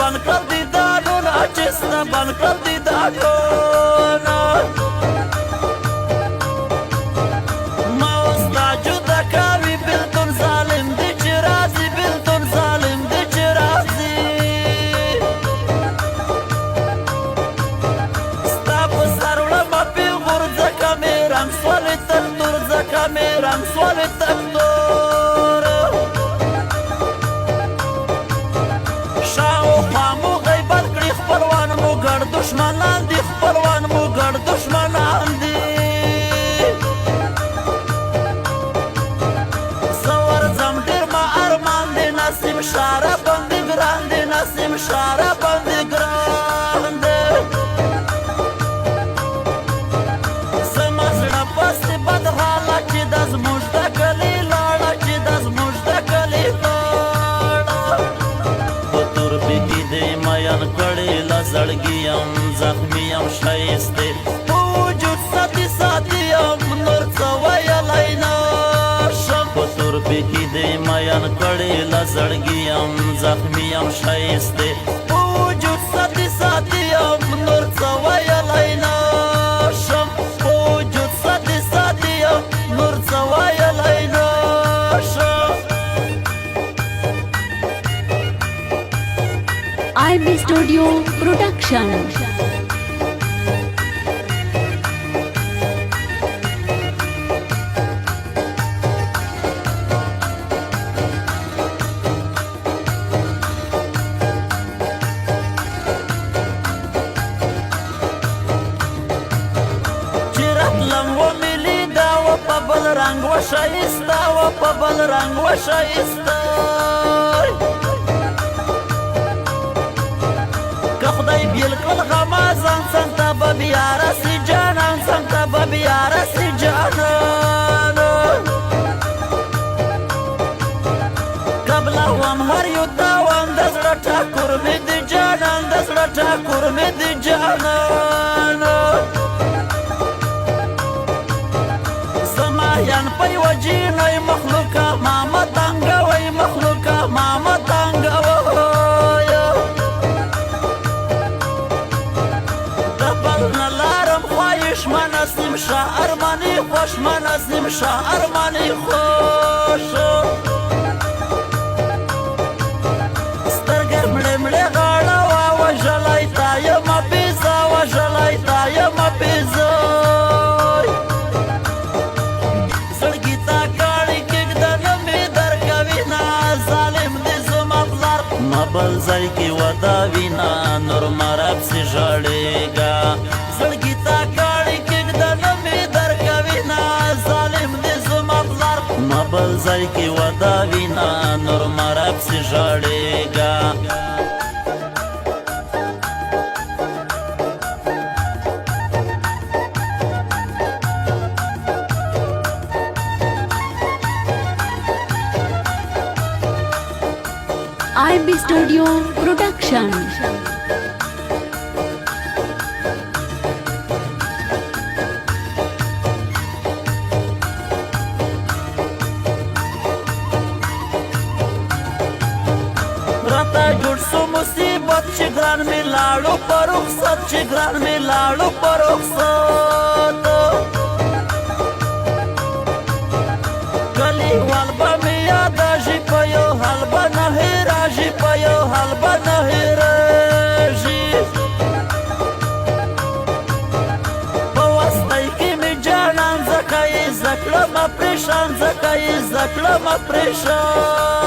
بند کړل دیدارونه چې ستا بند کړل دیدارونه ما اوس دا جدا کوي بېلتون ظالم دی چې راځي بېلتون ظالم دی چې راځي ستا په سر وړمه پیغور ځکه مې رنګ سولې تک تور ځکه مې رنګ سولې تک تور شاوخوا مو غیبت کړي خپلوان مو ګډ دښمنان دي خپلوان مو ګډ دښمنان دي زه ورځم ډېر ما ارمان دی نسیم شاره باندې ګران دی نسیم شاره باندې ګران دی زما زړه پسې بد حاله چې دا زموږ د کلي لاړه چې دا زموږ د کلي لاړه په تورپې کې دې میان کړې له زړګي یم زخمي یم ښایستې په وجود ساتي ساتي یم نور څه ویلی نشم په تورپې کې دې میان کړې له زړګي یم زخمي یم ښایستې په وجود ساتي ساتي یم نور څه ویلی نشم په وجود ساتي ساتي یم نور څه ویلی نشم IB Studio Production. بل رنگ و شایسته و په بل رنگ و شایسته که خدای بیل کړل غما ځان څنګ ته به بیا رسي جانان څنګ ته به بیا رسي جانان قبله وم هر یو تاوان د زړه ټاکور مې د جانان د زړه ټاکور مې د جانان یان په یوه جینۍ مخلوقه ما مه تنګوئ مخلوقه ما مه تنګوئ د بل نه لارم خواهش ما نسیم شه ارماني خوش ما نسیم شه ارماني خوش سترګې مړې مړې غاړه ووژلی تا یمه پیزه وژلی تا یمه پیزه بل ځای کې ودا وینا نور مرب سي ژړېږه زړګي تا کاڼي کېږده نه مې درکوي نه ظالم دې زما پلار ما بل ځای کې ودا وینا نور مرب سي ژړېږه IB Studio Production. راته جوړ سو مصیبت چې ګران مې لاړو په رخصت چې ګران مې لاړو په رخصت کلیوال به مې یادېږي په یو حال به نه هېرېږي په یو حال به نه هېرېږي په وستی کې مې جانان ځکه یې زده کړمه پرېشان ځکه یې زده کړمه پرېشان